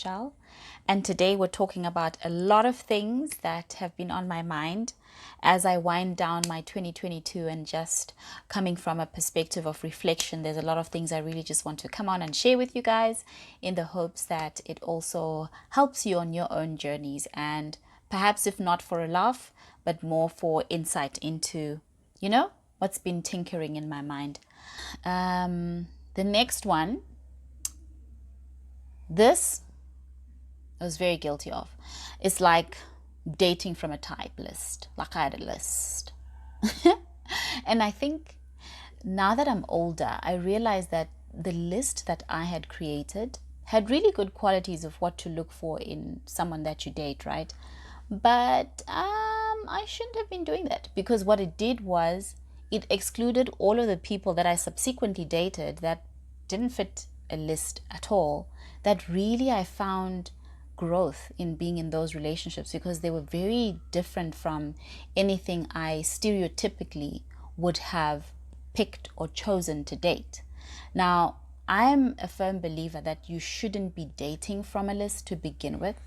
Michelle, and today we're talking about a lot of things that have been on my mind as I wind down my 2022 and just coming from a perspective of reflection. There's a lot of things I really just want to come on and share with you guys in the hopes that it also helps you on your own journeys and perhaps if not for a laugh, but more for insight into, what's been tinkering in my mind. The next one, this I was very guilty of. It's like dating from a type list. Like I had a list. And I think now that I'm older, I realize that the list that I had created had really good qualities of what to look for in someone that you date, right? But I shouldn't have been doing that, because what it did was it excluded all of the people that I subsequently dated that didn't fit a list at all, that really I found growth in being in those relationships, because they were very different from anything I stereotypically would have picked or chosen to date. Now, I'm a firm believer that you shouldn't be dating from a list to begin with.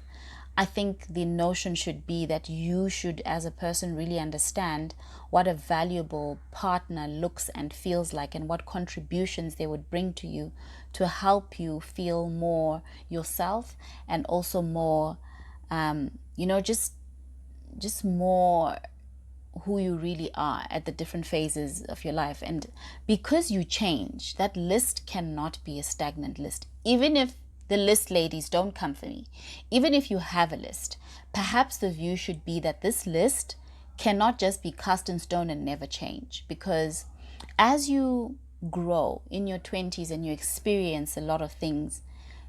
I think the notion should be that you should, as a person, really understand what a valuable partner looks and feels like and what contributions they would bring to you to help you feel more yourself and also more, just more who you really are at the different phases of your life. And because you change, that list cannot be a stagnant list. Even if the list ladies don't come for me, even if you have a list, perhaps the view should be that this list cannot just be cast in stone and never change. Because as you grow in your 20s and you experience a lot of things,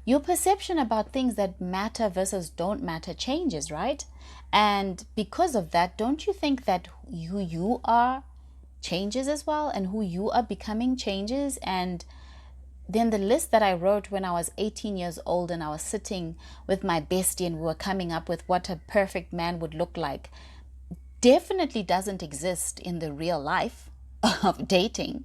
your perception about things that matter versus don't matter changes, right? And because of that, don't you think that who you are changes as well, and who you are becoming changes? And then the list that I wrote when I was 18 years old and I was sitting with my bestie and we were coming up with what a perfect man would look like definitely doesn't exist in the real life of dating,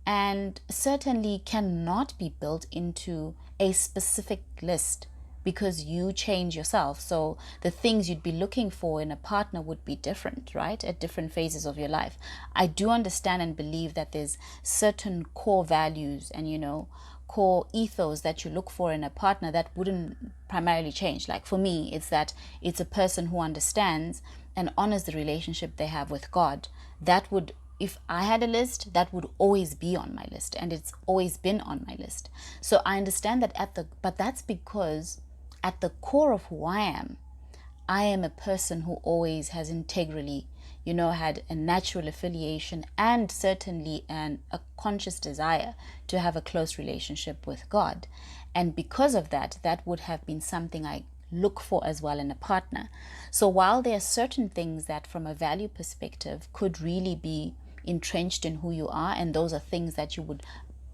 and certainly cannot be built into a specific list, because you change yourself. So the things you'd be looking for in a partner would be different, right? At different phases of your life. I do understand and believe that there's certain core values and, core ethos that you look for in a partner that wouldn't primarily change. Like for me, it's that it's a person who understands and honors the relationship they have with God. That would, if I had a list, that would always be on my list, and it's always been on my list. So I understand that but that's because at the core of who I am a person who always has integrally, had a natural affiliation and certainly a conscious desire to have a close relationship with God. And because of that, that would have been something I look for as well in a partner. So while there are certain things that from a value perspective could really be entrenched in who you are, and those are things that you would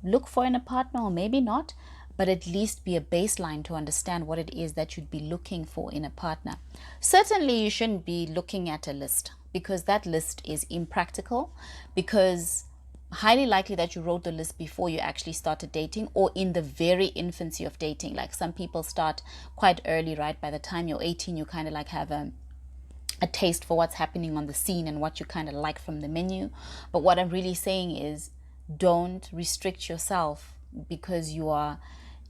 look for in a partner, or maybe not, but at least be a baseline to understand what it is that you'd be looking for in a partner. Certainly you shouldn't be looking at a list, because that list is impractical, because highly likely that you wrote the list before you actually started dating, or in the very infancy of dating. Like some people start quite early, right? By the time you're 18, you kind of like have a taste for what's happening on the scene and what you kind of like from the menu. But what I'm really saying is, don't restrict yourself, because you are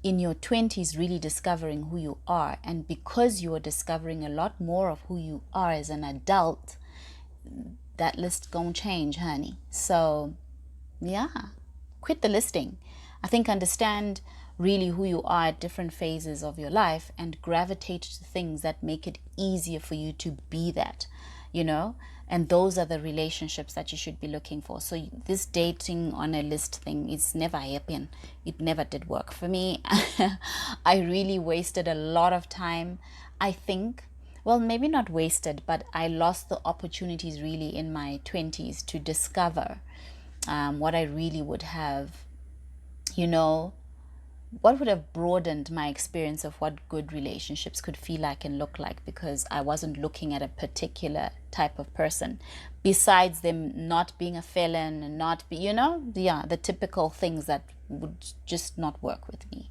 in your 20s really discovering who you are. And because you are discovering a lot more of who you are as an adult, that list gonna change, honey. So yeah, quit the listing. I think understand really who you are at different phases of your life and gravitate to things that make it easier for you to be that, and those are the relationships that you should be looking for. So this dating on a list thing is never happening. It never did work for me. I really wasted a lot of time, I think. Well, maybe not wasted, but I lost the opportunities really in my 20s to discover what I really would have, what would have broadened my experience of what good relationships could feel like and look like, because I wasn't looking at a particular type of person, besides them not being a felon and not be, the typical things that would just not work with me.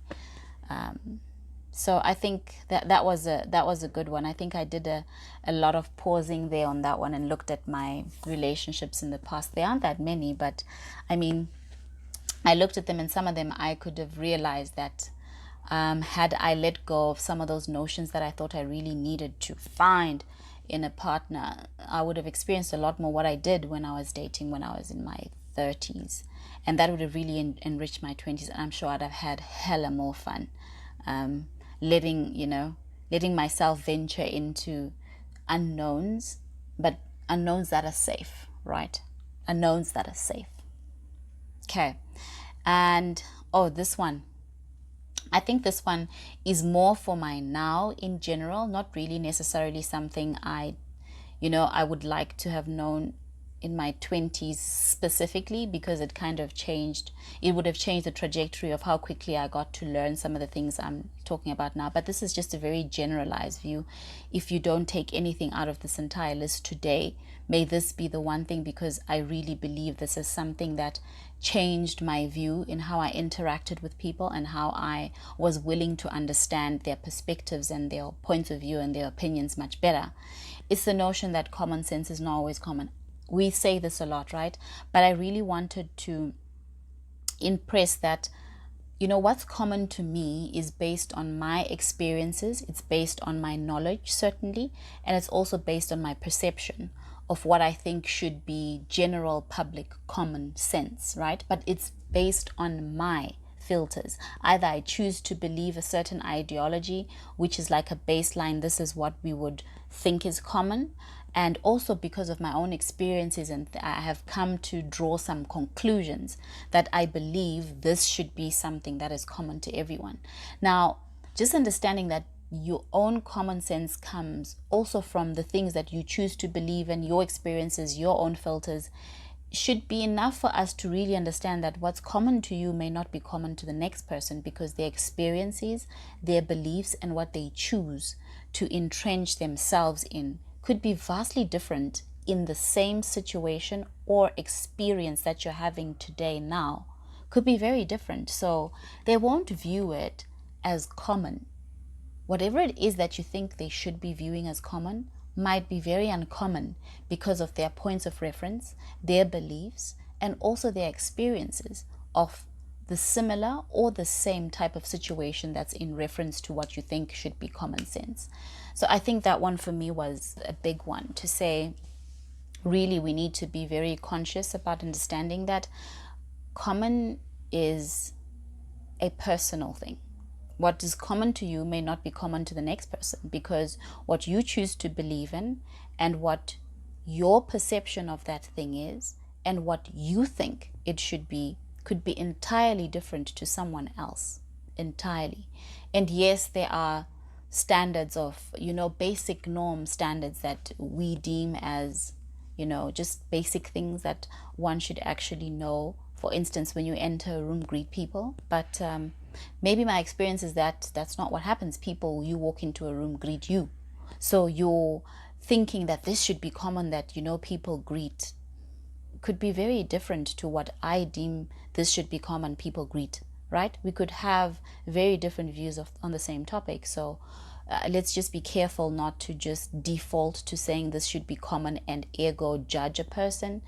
So I think that was a good one. I think I did a lot of pausing there on that one and looked at my relationships in the past. There aren't that many, but I mean, I looked at them, and some of them I could have realized that had I let go of some of those notions that I thought I really needed to find in a partner, I would have experienced a lot more what I did when I was dating when I was in my 30s. And that would have really enriched my 20s. And I'm sure I'd have had hella more fun, um, letting myself venture into unknowns, but unknowns that are safe, right? Unknowns that are safe. Okay. And oh, this one. I think this one is more for my now in general, not really necessarily something I would like to have known in my 20s specifically, because it kind of changed. It would have changed the trajectory of how quickly I got to learn some of the things I'm talking about now. But this is just a very generalized view. If you don't take anything out of this entire list today, may this be the one thing, because I really believe this is something that changed my view in how I interacted with people and how I was willing to understand their perspectives and their points of view and their opinions much better. It's the notion that common sense is not always common. We say this a lot, right? But I really wanted to impress that, what's common to me is based on my experiences, it's based on my knowledge, certainly, and it's also based on my perception of what I think should be general public common sense, right? But it's based on my filters. Either I choose to believe a certain ideology, which is like a baseline, this is what we would think is common, and also because of my own experiences, and I have come to draw some conclusions that I believe this should be something that is common to everyone. Now, just understanding that your own common sense comes also from the things that you choose to believe, and your experiences, your own filters, should be enough for us to really understand that what's common to you may not be common to the next person, because their experiences, their beliefs, and what they choose to entrench themselves in could be vastly different in the same situation or experience that you're having today now. Could be very different. So they won't view it as common. Whatever it is that you think they should be viewing as common might be very uncommon because of their points of reference, their beliefs, and also their experiences of the similar or the same type of situation that's in reference to what you think should be common sense. So I think that one for me was a big one, to say, really, we need to be very conscious about understanding that common is a personal thing. What is common to you may not be common to the next person, because what you choose to believe in and what your perception of that thing is and what you think it should be could be entirely different to someone else. Entirely. And yes, there are standards of, basic norm standards that we deem as, just basic things that one should actually know. For instance, when you enter a room, greet people. But maybe my experience is that that's not what happens. People, you walk into a room, greet you. So you're thinking that this should be common, that, people greet, could be very different to what I deem this should be common, people greet, right? We could have very different views on the same topic. So let's just be careful not to just default to saying this should be common and ergo judge a person.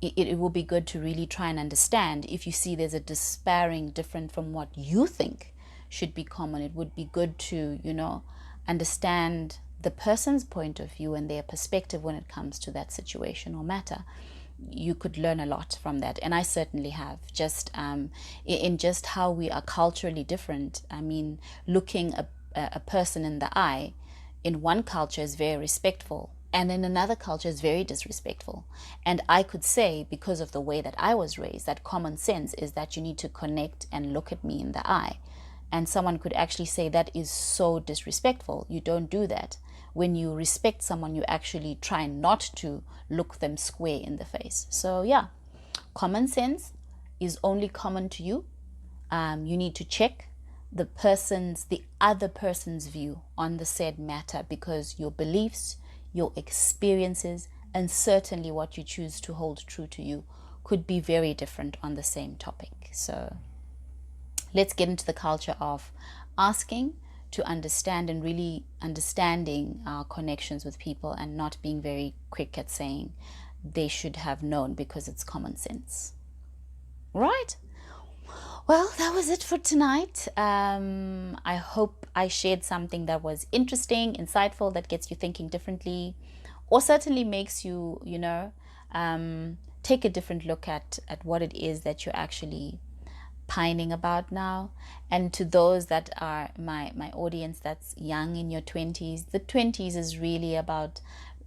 It will be good to really try and understand if you see there's a disparity different from what you think should be common. It would be good to, understand the person's point of view and their perspective when it comes to that situation or matter. You could learn a lot from that, and I certainly have, just in just how we are culturally different. I mean, looking a person in the eye in one culture is very respectful, and in another culture is very disrespectful. And I could say, because of the way that I was raised, that common sense is that you need to connect and look at me in the eye. And someone could actually say that is so disrespectful. You don't do that. When you respect someone, you actually try not to look them square in the face. So yeah, common sense is only common to you. You need to check the other person's view on the said matter, because your beliefs, your experiences, and certainly what you choose to hold true to you could be very different on the same topic. So let's get into the culture of asking to understand and really understanding our connections with people, and not being very quick at saying they should have known because it's common sense. Right? Well, that was it for tonight. I hope I shared something that was interesting, insightful, that gets you thinking differently, or certainly makes you, take a different look at what it is that you're actually pining about now. And to those that are my audience that's young, in your 20s, the 20s is really about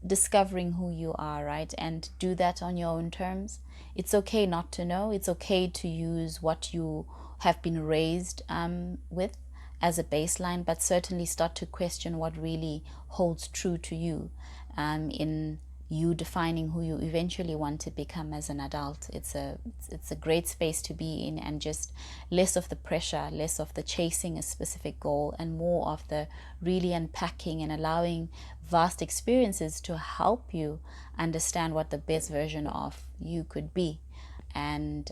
discovering who you are, right? And do that on your own terms. It's okay not to know. It's okay to use what you have been raised with as a baseline, but certainly start to question what really holds true to you in you defining who you eventually want to become as an adult. It's a great space to be in, and just less of the pressure, less of the chasing a specific goal, and more of the really unpacking and allowing vast experiences to help you understand what the best version of you could be. And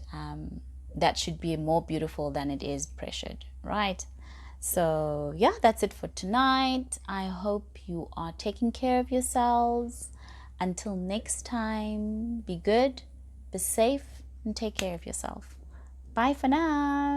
that should be more beautiful than it is pressured, right? So yeah, that's it for tonight. I hope you are taking care of yourselves. Until next time, be good, be safe, and take care of yourself. Bye for now.